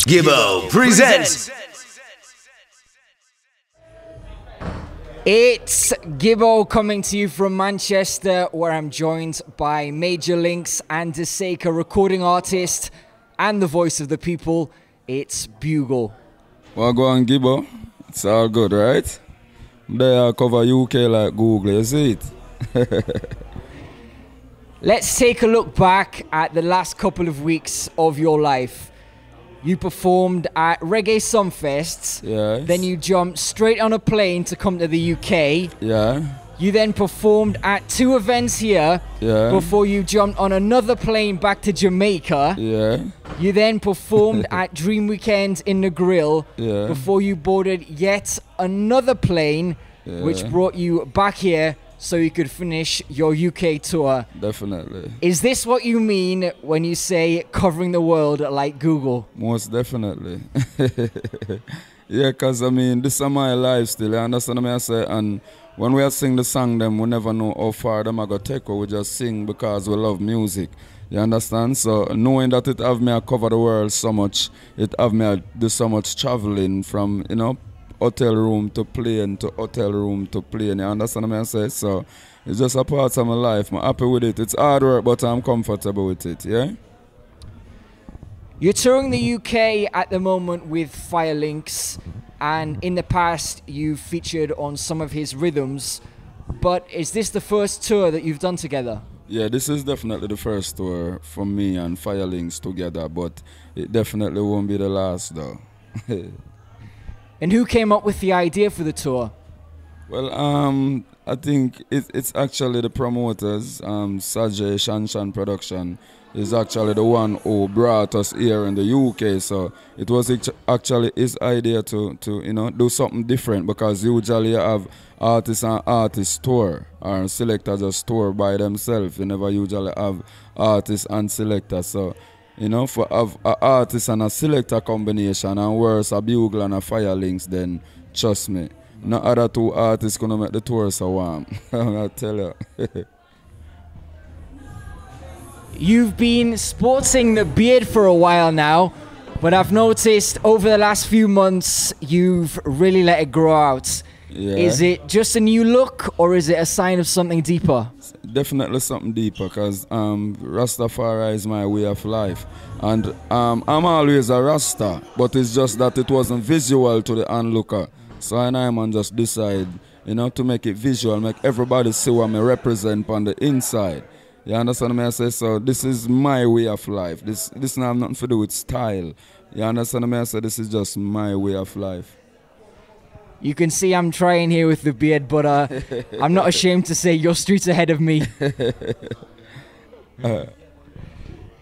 Gibbo presents. It's Gibbo coming to you from Manchester, where I'm joined by Major Links and Deseka, recording artist and the voice of the people. It's Bugle. Well, go on, Gibbo. It's all good, right? They cover UK like Google, you see it? Let's take a look back at the last couple of weeks of your life. You performed at Reggae Sumfests. Yes. Then you jumped straight on a plane to come to the UK. Yeah. You then performed at 2 events here. Yeah. Before you jumped on another plane back to Jamaica. Yeah. You then performed at Dream Weekend in the Grill. Yeah. Before you boarded yet another plane, which brought you back here so you could finish your UK tour. Definitely. Is this what you mean when you say covering the world like Google? Most definitely. Yeah, because I mean, this is my life still, you understand what I say? And when we sing the song, them, we never know how far them are going to take, or we just sing because we love music. You understand? So knowing that it have me cover the world so much, it have me do so much traveling from, you know, hotel room to plane to hotel room to plane. You understand what I say? So it's just a part of my life. I'm happy with it. It's hard work, but I'm comfortable with it, yeah? You're touring the UK at the moment with Firelinks, and in the past you've featured on some of his rhythms. But is this the first tour that you've done together? Yeah, this is definitely the first tour for me and Firelinks together, but it definitely won't be the last though. And who came up with the idea for the tour? Well, I think it's actually the promoters. Sajay Shanshan Production is actually the one who brought us here in the UK. So it was actually his idea to you know, do something different, because usually you have artists and artists tour, or selectors just tour by themselves. You never usually have artists and selectors. So, you know, for have an artist and a selector combination, and worse, a Bugle and a Firelinks, then trust me, no other two artists gonna make the tour so warm. I tell you. You've been sporting the beard for a while now, but I've noticed over the last few months you've really let it grow out. Yeah. Is it just a new look, or is it a sign of something deeper? Definitely something deeper, because Rastafari is my way of life. And I'm always a Rasta, but it's just that it wasn't visual to the onlooker. So I man just decide, you know, to make it visual, make everybody see what I represent on the inside. You understand me? I say, so this is my way of life. This now have nothing to do with style. You understand me? I say, this is just my way of life. You can see I'm trying here with the beard, but I'm not ashamed to say you're streets ahead of me.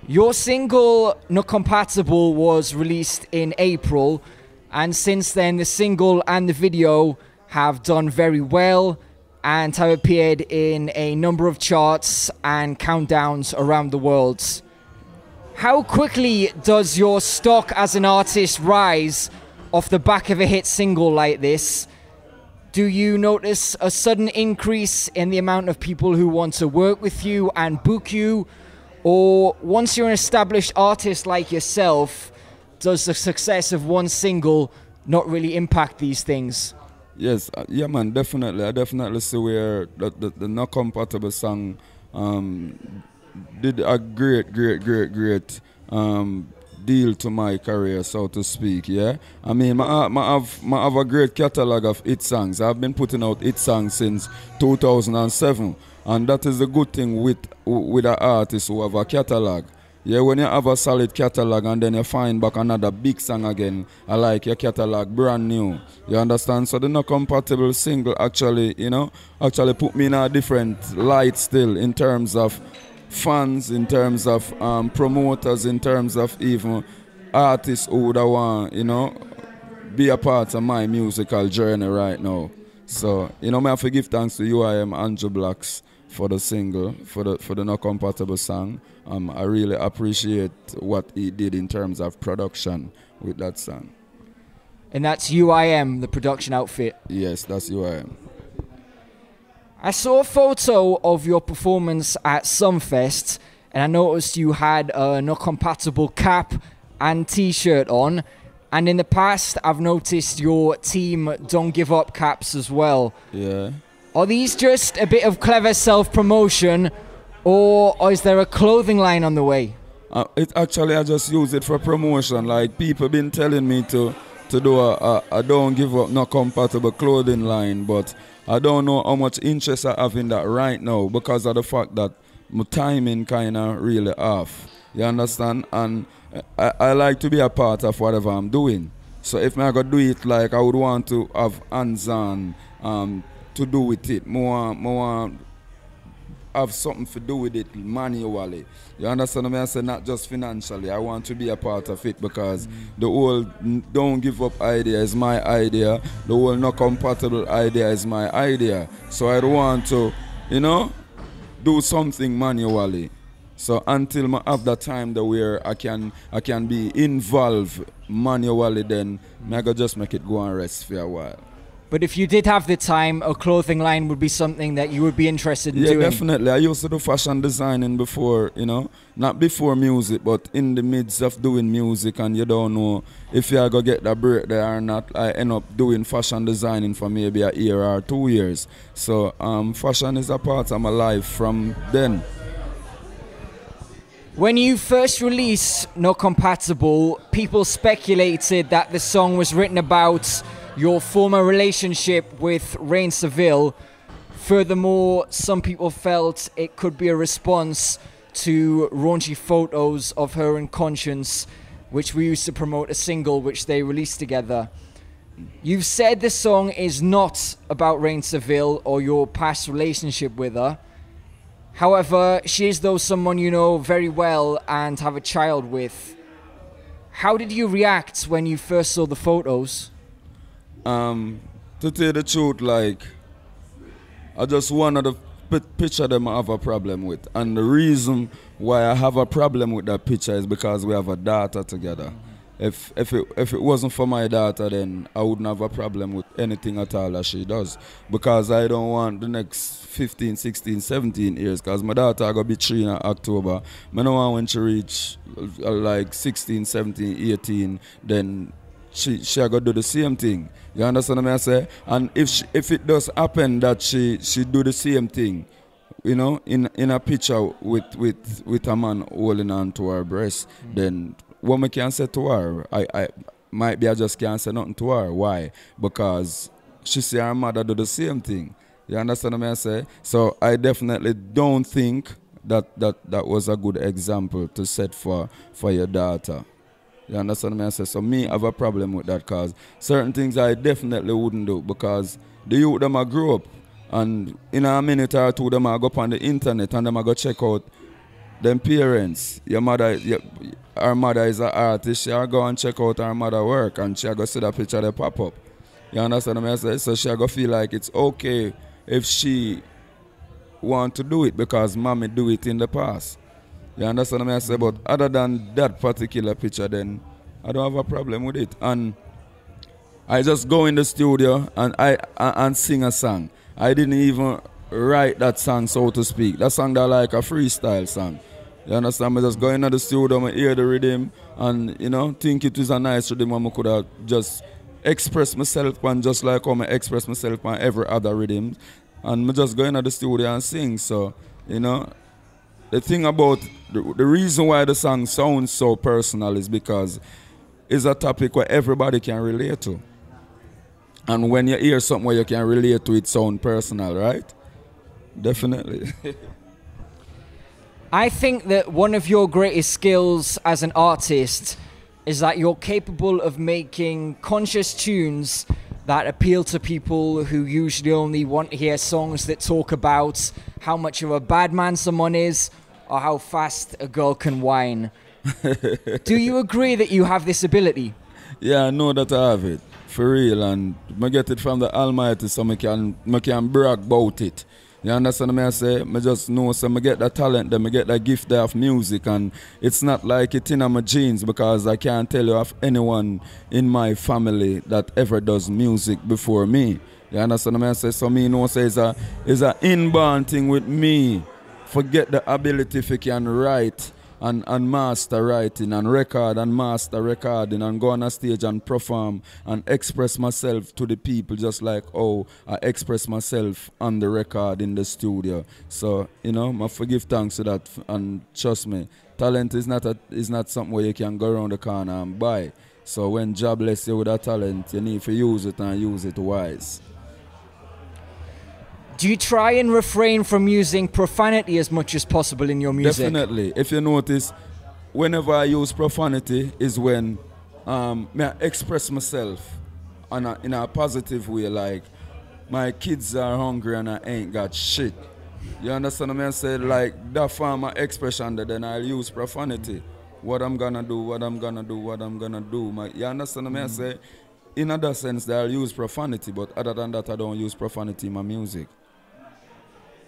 Your single, Not Compatible, was released in April, and since then the single and the video have done very well and have appeared in a number of charts and countdowns around the world. How quickly does your stock as an artist rise off the back of a hit single like this? Do you notice a sudden increase in the amount of people who want to work with you and book you? Or once you're an established artist like yourself, does the success of one single not really impact these things? Yes, yeah man, definitely. I definitely see where the Not Compatible song did a great deal to my career, so to speak, yeah? I mean, I have a great catalog of hit songs. I've been putting out hit songs since 2007, and that is the good thing with an artist who have a catalog. Yeah, when you have a solid catalog and then you find back another big song again, I like your catalog brand new. You understand? So the Not Compatible single actually, you know, actually put me in a different light still, in terms of fans, in terms of promoters, in terms of even artists who would want, you know, be a part of my musical journey right now. So, you know, I have to give thanks to UIM Andrew Blacks for the single, for the Not Compatible song. I really appreciate what he did in terms of production with that song. And that's UIM, the production outfit? Yes, that's UIM. I saw a photo of your performance at Sumfest, and I noticed you had a Not Compatible cap and t-shirt on. And in the past, I've noticed your team Don't Give Up caps as well. Yeah. Are these just a bit of clever self-promotion, or is there a clothing line on the way? It actually, I just use it for promotion. Like, people been telling me to do a Don't Give Up Not Compatible clothing line, but I don't know how much interest I have in that right now because of the fact that my timing kind of really off. You understand? And I like to be a part of whatever I'm doing. So if I go do it, like, I would want to have hands-on to do with it. More have something to do with it manually. You understand what I say? Not just financially. I want to be a part of it because the whole Don't Give Up idea is my idea. The whole Not Compatible idea is my idea. So I want to, do something manually. So until I have that time where I can be involved manually, then I go just make it go and rest for a while. But if you did have the time, a clothing line would be something that you would be interested in doing. Yeah, definitely. I used to do fashion designing before, not before music, but in the midst of doing music, and you don't know if you're going to get that break there or not. I end up doing fashion designing for maybe a year or 2 years. So fashion is a part of my life from then. When you first released Not Compatible, people speculated that the song was written about your former relationship with Raine Seville. Furthermore, some people felt it could be a response to raunchy photos of her and Konshen, which we used to promote a single which they released together. You've said the song is not about Raine Seville or your past relationship with her. However, she is though someone you know very well and have a child with. How did you react when you first saw the photos? To tell the truth, like, I just one of the picture them I have a problem with. And the reason why I have a problem with that picture is because we have a daughter together. If it wasn't for my daughter, then I wouldn't have a problem with anything at all that she does. Because I don't want the next 15, 16, 17 years, because my daughter going to be 3 in October. I don't want when she reach like 16, 17, 18, then she going to do the same thing. You understand what I say? And if it does happen that she do the same thing, in a picture with a man holding on to her breast, then what I can say to her, I might be I just can't say nothing to her. Why? Because she see her mother do the same thing. You understand what I say? So I definitely don't think that was a good example to set for your daughter. You understand what I say? So me have a problem with that because certain things I definitely wouldn't do because the youth them I grow up and in a minute or two them I go up on the internet and them I go check out them parents. Her mother is an artist, she go and check out her mother work and she go see that picture they pop up. You understand what I say? So she go feel like it's okay if she want to do it because mommy do it in the past. You understand what I say? But other than that particular picture, then I don't have a problem with it. And I just go in the studio and sing a song. I didn't even write that song, so to speak. That song that like a freestyle song. You understand? I just go into the studio, I hear the rhythm, and think it was a nice rhythm, and I could have just express myself, and just like how I express myself on every other rhythm, and I just go into the studio and sing. So the thing about the reason why the song sounds so personal is because it's a topic where everybody can relate to. And when you hear something where you can relate to, it sounds personal, right? Definitely. I think that one of your greatest skills as an artist is that you're capable of making conscious tunes that appeal to people who usually only want to hear songs that talk about how much of a bad man someone is or how fast a girl can whine. Do you agree that you have this ability? Yeah, I know that I have it, for real, and I get it from the Almighty so I can brag about it. You understand what I say? I just know, so I get that talent, then I get that gift there of music, and it's not like it's in my genes because I can't tell you of anyone in my family that ever does music before me. You understand what I say? So me know say it's a inborn thing with me. Forget the ability if you can write and master writing and record and master recording and go on a stage and perform and express myself to the people just like how I express myself on the record in the studio. So, you know, I forgive thanks to that, and trust me, talent is not something where you can go around the corner and buy. So when God bless you with a talent, you need to use it and use it wise. Do you try and refrain from using profanity as much as possible in your music? Definitely. If you notice, whenever I use profanity is when I express myself in a positive way, like my kids are hungry and I ain't got shit. You understand what I say? Like that form of expression, then I'll use profanity. What I'm gonna do, what I'm gonna do, what I'm gonna do. You understand what I say? In other sense, I'll use profanity, but other than that, I don't use profanity in my music.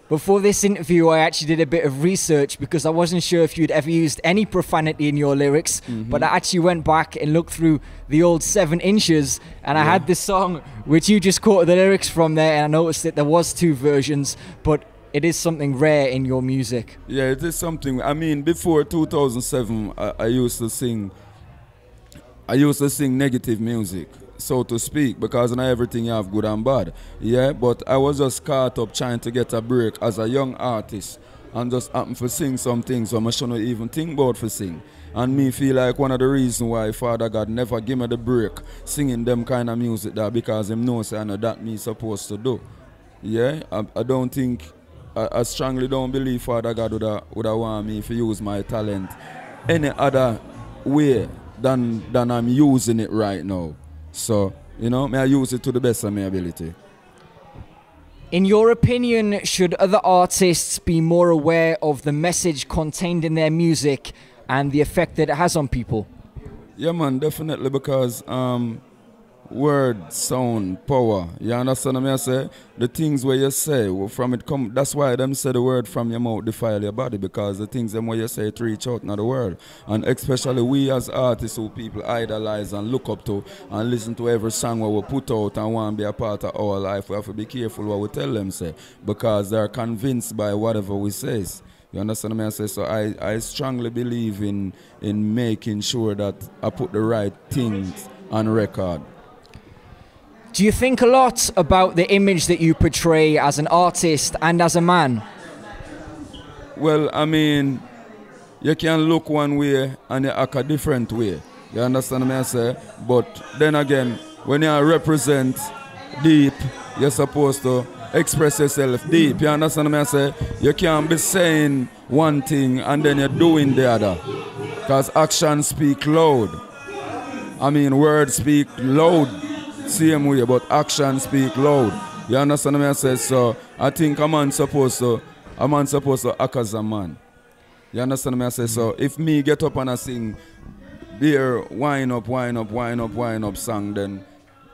Before this interview, I actually did a bit of research because I wasn't sure if you'd ever used any profanity in your lyrics, but I actually went back and looked through the old 7 inches, and I had this song which you just quoted the lyrics from there, and I noticed that there was 2 versions, but it is something rare in your music. Yeah, it is something. I mean, before 2007, I used to sing negative music, so to speak, because not everything you have good and bad. Yeah, but I was just caught up trying to get a break as a young artist and just happened to sing some things so I shouldn't even think about for sing. And me feel like one of the reasons why Father God never give me the break singing them kind of music that because him knows I know that me supposed to do. Yeah, I don't think, I strongly don't believe Father God would have want me to use my talent any other way than I'm using it right now. So, you know, may I use it to the best of my ability. In your opinion, should other artists be more aware of the message contained in their music and the effect that it has on people? Yeah, man, definitely, because word, sound, power. You understand what I say? The things where you say, from it come. That's why them say the word from your mouth defile your body, because the things them where you say it reach out in the world. And especially we as artists who people idolize and look up to and listen to every song where we put out and want to be a part of our life. We have to be careful what we tell them say, because they're convinced by whatever we say. You understand what I say? So I strongly believe in making sure that I put the right things on record. Do you think a lot about the image that you portray as an artist and as a man? Well, I mean, you can look one way and you act a different way. You understand what I say? But then again, when you represent deep, you're supposed to express yourself deep. You understand what I say? You can't be saying one thing and then you're doing the other. Because actions speak loud. I mean, words speak loud. Same way, but actions speak loud. You understand what I say? So I think a man supposed to act as a man. You understand what I say? So if me get up and I sing there wind up song, then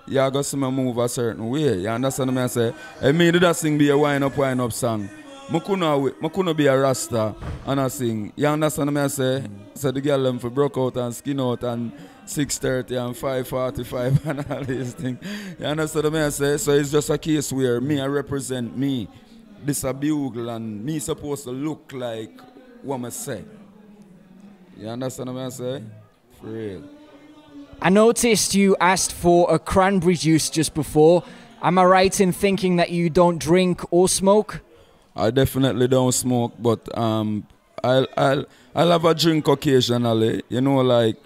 you got to see me move a certain way. You understand what I say? If me do that sing be a wind up song, I couldn't be a rasta and I sing. You understand what I say? So the girl them for broke out and skin out and 6:30 and 5:45 and all these things. You understand what I say? So it's just a case where me I represent me. This a Bugle and me supposed to look like what I say. You understand what I say? For real. I noticed you asked for a cranberry juice just before. Am I right in thinking that you don't drink or smoke? I definitely don't smoke, but I'll have a drink occasionally. You know, like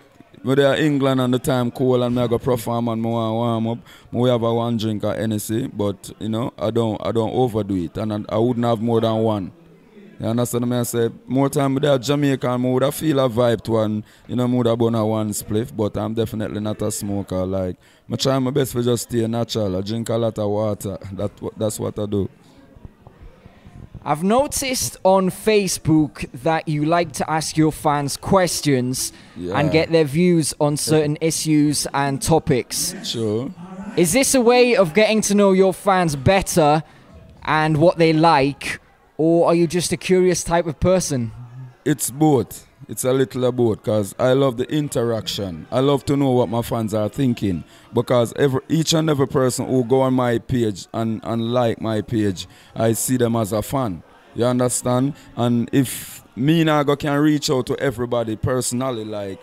when they're in England and the time cold and I go perform and I want to warm up, we have a one drink of Hennessy, but you know, I don't overdo it, and I wouldn't have more than one. You understand what I say? More time with that Jamaican, I would have feel a vibe to one, you know, I would have done a one spliff, but I'm definitely not a smoker. Like, I try my best to just stay natural. I drink a lot of water. That's what I do. I've noticed on Facebook that you like to ask your fans questions and get their views on certain issues and topics. Sure. Is this a way of getting to know your fans better and what they like, or are you just a curious type of person? It's both. It's a little of both, because I love the interaction. I love to know what my fans are thinking, because each and every person who go on my page and like my page, I see them as a fan. You understand? And if me now can reach out to everybody personally, like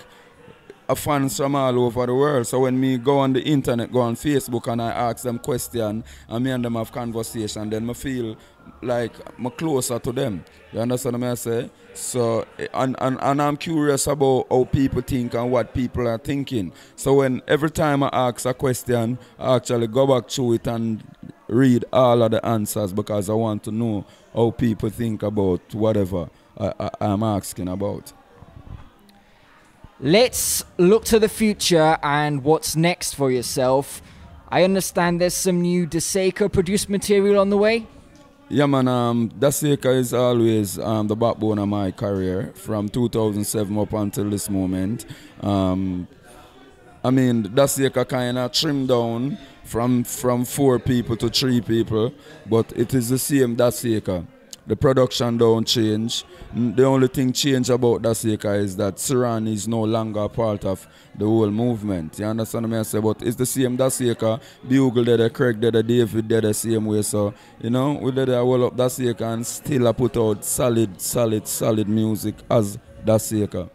fans from all over the world. So when me go on the internet, go on Facebook, and I ask them question, and me and them have conversation, then I feel like I'm closer to them. You understand what I say? So, and I'm curious about how people think and what people are thinking. So when every time I ask a question, I actually go back through it and read all of the answers, because I want to know how people think about whatever I'm asking about. Let's look to the future and what's next for yourself. I understand there's some new Daseka produced material on the way? Yeah, man, Daseka is always the backbone of my career from 2007 up until this moment. I mean, Daseka kind of trimmed down from 4 people to 3 people, but it is the same Daseka. The production don't change. The only thing changed about Daseka is that Siran is no longer a part of the whole movement. You understand what I say? But it's the same Daseka. Bugle did, Craig did, David did the same way. So, you know, we did a whole up Daseka and still I put out solid music as Daseka.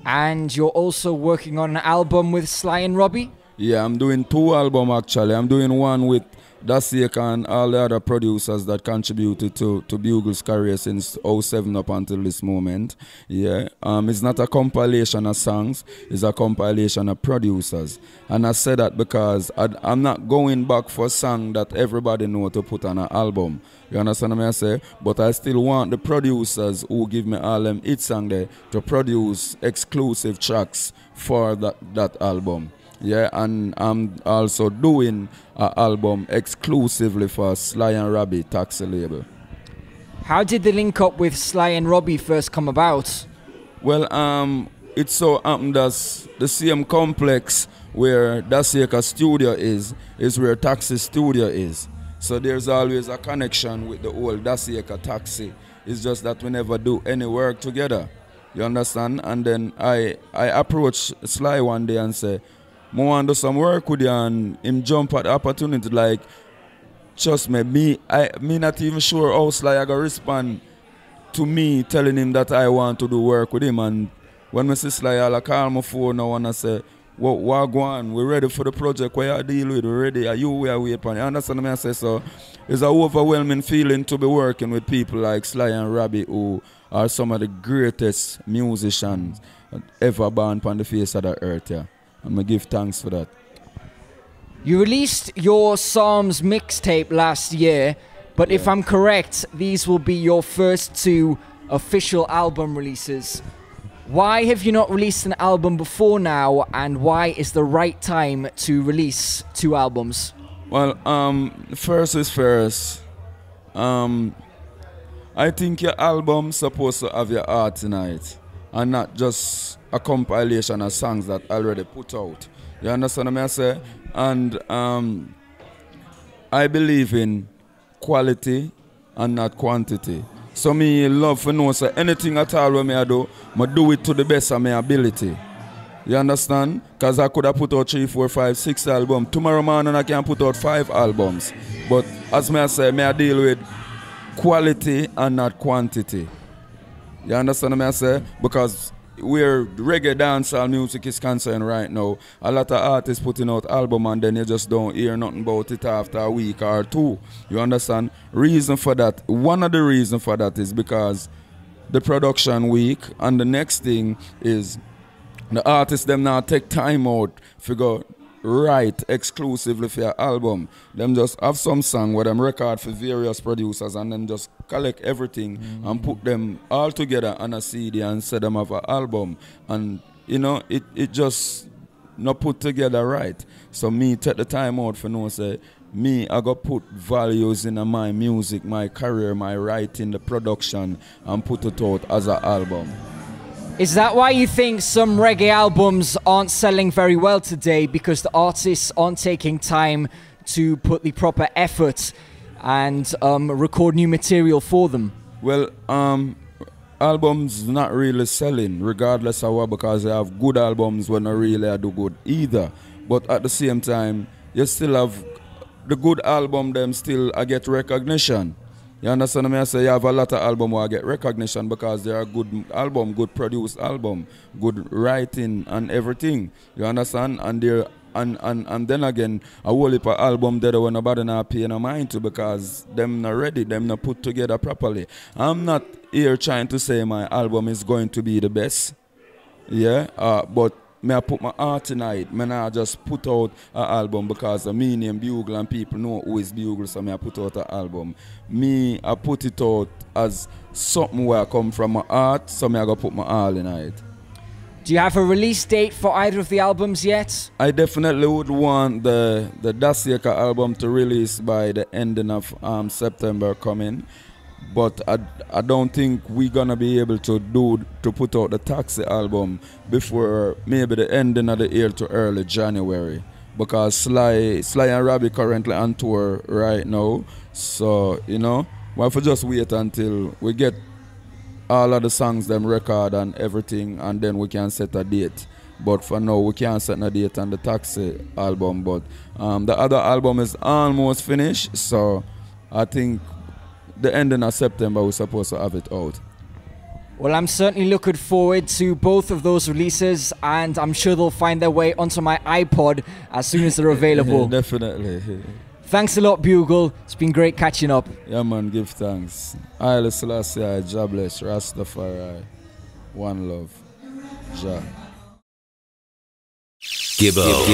And you're also working on an album with Sly and Robbie? Yeah, I'm doing 2 albums actually. I'm doing one with Daseka and all the other producers that contributed to Bugle's career since 2007 up until this moment. Yeah, it's not a compilation of songs, it's a compilation of producers. And I say that because I'm not going back for a song that everybody know to put on an album. You understand what I say? But I still want the producers who give me all them hit songs there to produce exclusive tracks for that album. Yeah, and I'm also doing an album exclusively for Sly and Robbie Taxi label. How did the link up with Sly and Robbie first come about? Well, it so happened that the same complex where Daseka studio is where Taxi studio is. So there's always a connection with the old Daseka Taxi. It's just that we never do any work together. You understand? And then I approached Sly one day and said, I want to do some work with you, and him jump at the opportunity. Like, trust me, me not even sure how Sly I gonna respond to me telling him that I want to do work with him. And when I see Sly, I call my phone now and I say, what go on? We're ready for the project. What you deal with? We're ready. Are you where we upon? You understand what I say? So it's an overwhelming feeling to be working with people like Sly and Robbie, who are some of the greatest musicians ever born upon the face of the earth. Yeah. I'm going to give thanks for that. You released your Psalms mixtape last year, but if I'm correct, these will be your first 2 official album releases. Why have you not released an album before now, and why is the right time to release 2 albums? Well, first is first. I think your album's supposed to have your art in it, and not just a compilation of songs that already put out. You understand what I say? And I believe in quality and not quantity. So me love to know, so anything at all when I do it to the best of my ability. You understand? Because I could have put out 3, 4, 5, 6 albums. Tomorrow morning I can put out 5 albums. But as I say, I deal with quality and not quantity. You understand what I say? Because where reggae dancehall music is concerned right now, a lot of artists putting out album and then you just don't hear nothing about it after a week or 2. You understand? Reason for that, one of the reasons for that is because the production week, and the next thing is the artists them now take time out to go write exclusively for your album. Them just have some song where them record for various producers and then just collect everything and put them all together on a CD and set them have an album. And you know, it just not put together right. So me take the time out for know say me I got put values in my music, my career, my writing, the production, and put it out as an album. Is that why you think some reggae albums aren't selling very well today? Because the artists aren't taking time to put the proper effort and record new material for them? Well, albums not really selling, regardless of what, because they have good albums when they really do good either. But at the same time, you still have the good album, them still get recognition. You understand me? I say you have a lot of album where I get recognition because they are good album, good produced album, good writing and everything. You understand? And they're and then again, a whole heap of album that when nobody not paying no mind to because them not ready, them not put together properly. I'm not here trying to say my album is going to be the best. Yeah, but me I put my heart in it. Me I just put out an album because me name Bugle and people know who is Bugle, so me I put out an album. Me I put it out as something where I come from my heart, so me I go put my all in it. Do you have a release date for either of the albums yet? I definitely would want the Dasieka album to release by the ending of September coming. But I don't think we're gonna be able to put out the Taxi album before maybe the ending of the year to early January, because Sly and Robbie currently on tour right now. So you know, we have to just wait until we get all of the songs, them record and everything, and then we can set a date. But for now, we can't set a date on the Taxi album. But the other album is almost finished, so I think the ending of September we're supposed to have it out. Well, I'm certainly looking forward to both of those releases, and I'm sure they'll find their way onto my iPod as soon as they're available. Definitely. Thanks a lot, Bugle. It's been great catching up. Yeah, man, give thanks. Haile Selassie, Jah bless, Rastafari, one love, Jah. Gibbo.